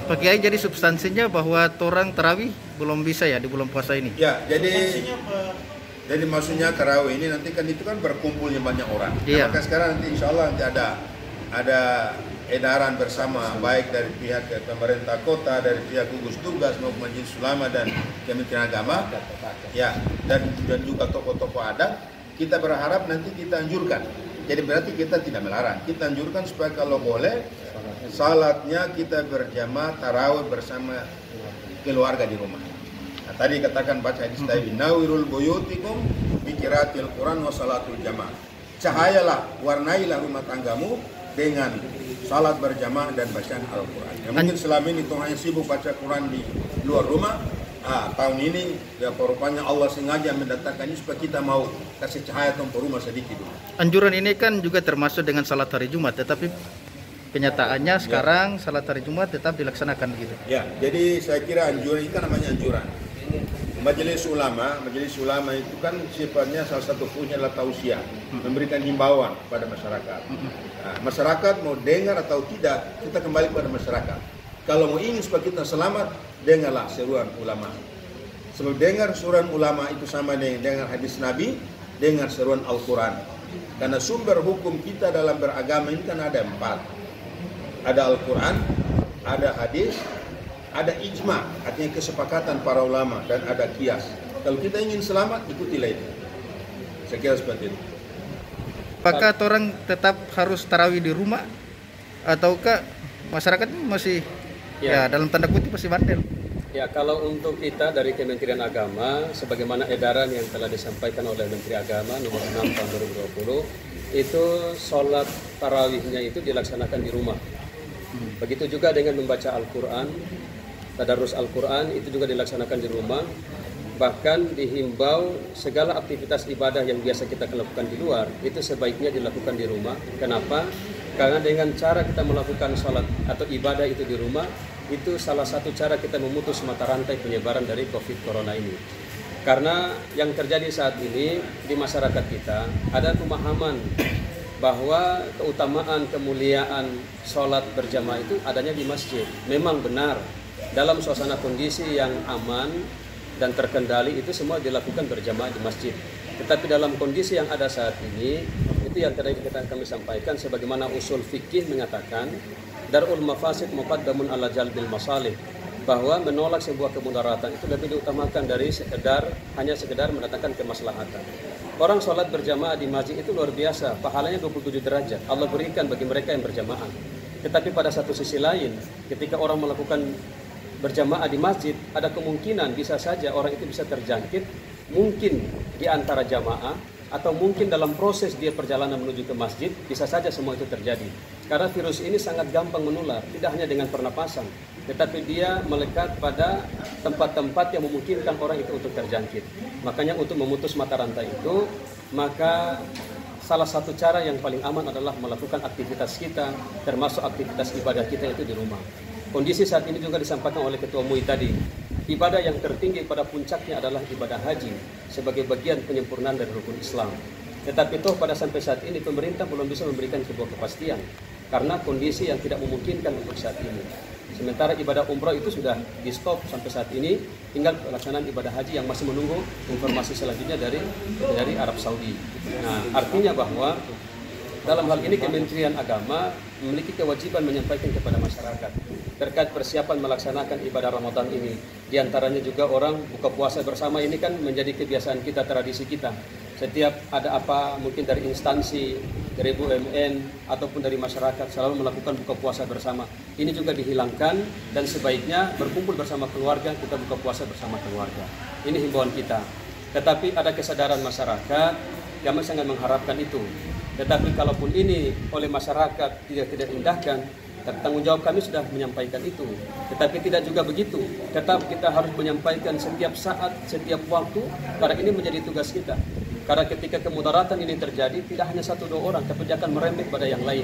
Pak Kiai, jadi substansinya bahwa orang tarawih belum bisa ya di bulan puasa ini? Ya, jadi maksudnya tarawih ini nanti kan itu kan berkumpulnya banyak orang. Iya. Maka sekarang nanti insya Allah nanti ada edaran bersama baik dari pihak pemerintah kota, dari pihak gugus tugas maupun Majelis Ulama dan Kementerian Agama, ya, dan juga tokoh-tokoh adat. Kita berharap nanti kita anjurkan. Jadi berarti kita tidak melarang. Kita anjurkan supaya kalau boleh salatnya kita berjamaah tarawih bersama keluarga di rumah. Nah, tadi katakan baca hadis tadi, nawirul buyutikum bi qiraatil Quran wa salatul jamaah. Cahayalah, warnailah rumah tanggamu dengan salat berjamaah dan bacaan Al-Quran. Ya, mungkin selama ini tuh hanya sibuk baca Quran di luar rumah. Tahun ini ya rupanya Allah sengaja mendatangkannya supaya kita mau kasih cahaya ke rumah sedikit. Anjuran ini kan juga termasuk dengan salat hari Jumat, tetapi kenyataannya sekarang salat hari Jumat tetap dilaksanakan gitu. Ya, jadi saya kira anjuran itu kan namanya anjuran. Majelis ulama itu kan sifatnya salah satu fungsinya adalah tausiah, memberikan himbauan kepada masyarakat. Nah, masyarakat mau dengar atau tidak, kita kembali kepada masyarakat. Kalau mau ingin supaya kita selamat, dengarlah seruan ulama. Sebab dengar seruan ulama itu sama dengan dengar hadis Nabi, dengar seruan Al-Quran. Karena sumber hukum kita dalam beragama ini kan ada 4. Ada Al-Quran, ada hadis, ada ijma, artinya kesepakatan para ulama, dan ada qiyas. Kalau kita ingin selamat, ikutilah itu. Saya kira seperti itu. Apakah orang tetap harus tarawih di rumah, ataukah masyarakat masih ya dalam tanda kutip masih bandel? Ya, kalau untuk kita dari Kementerian Agama, sebagaimana edaran yang telah disampaikan oleh Menteri Agama nomor 6 tahun 2020, itu sholat tarawihnya itu dilaksanakan di rumah. Begitu juga dengan membaca Al-Quran, tadarus Al-Quran itu juga dilaksanakan di rumah. Bahkan dihimbau segala aktivitas ibadah yang biasa kita lakukan di luar, itu sebaiknya dilakukan di rumah. Kenapa? Karena dengan cara kita melakukan sholat atau ibadah itu di rumah, itu salah satu cara kita memutus mata rantai penyebaran dari COVID Corona ini. Karena yang terjadi saat ini di masyarakat kita ada pemahaman bahwa keutamaan, kemuliaan sholat berjamaah itu adanya di masjid. Memang benar, dalam suasana kondisi yang aman dan terkendali itu semua dilakukan berjamaah di masjid. Tetapi dalam kondisi yang ada saat ini, itu yang tadi kami sampaikan, sebagaimana usul fikih mengatakan darul mafasid muqaddamun ala jalbil masalih, bahwa menolak sebuah kemudaratan itu lebih diutamakan dari hanya sekedar mendatangkan kemaslahatan. Orang sholat berjamaah di masjid itu luar biasa, pahalanya 27 derajat Allah berikan bagi mereka yang berjamaah. Tetapi pada satu sisi lain, ketika orang melakukan berjamaah di masjid, ada kemungkinan bisa saja orang itu bisa terjangkit, mungkin di antara jamaah, atau mungkin dalam proses dia perjalanan menuju ke masjid, bisa saja semua itu terjadi. Karena virus ini sangat gampang menular, tidak hanya dengan pernapasan, tetapi dia melekat pada tempat-tempat yang memungkinkan orang itu untuk terjangkit. Makanya untuk memutus mata rantai itu, maka salah satu cara yang paling aman adalah melakukan aktivitas kita, termasuk aktivitas ibadah kita itu di rumah. Kondisi saat ini juga disampaikan oleh Ketua MUI tadi, ibadah yang tertinggi pada puncaknya adalah ibadah haji sebagai bagian penyempurnaan dari rukun Islam. Tetapi toh pada sampai saat ini pemerintah belum bisa memberikan sebuah kepastian karena kondisi yang tidak memungkinkan untuk saat ini. Sementara ibadah umrah itu sudah di stop sampai saat ini, tinggal pelaksanaan ibadah haji yang masih menunggu informasi selanjutnya dari Arab Saudi. Nah, artinya bahwa dalam hal ini Kementerian Agama memiliki kewajiban menyampaikan kepada masyarakat terkait persiapan melaksanakan ibadah Ramadan ini. Di antaranya juga orang buka puasa bersama ini kan menjadi kebiasaan kita, tradisi kita. Setiap ada apa mungkin dari instansi, dari BUMN ataupun dari masyarakat selalu melakukan buka puasa bersama. Ini juga dihilangkan dan sebaiknya berkumpul bersama keluarga, kita buka puasa bersama keluarga. Ini himbauan kita. Tetapi ada kesadaran masyarakat, kami sangat mengharapkan itu. Tetapi kalaupun ini oleh masyarakat tidak indahkan, tanggung jawab kami sudah menyampaikan itu. Tetapi tidak juga begitu. Tetap kita harus menyampaikan setiap saat, setiap waktu, karena ini menjadi tugas kita. Karena ketika kemudaratan ini terjadi, tidak hanya 1-2 orang, tapi akan merembet pada yang lain.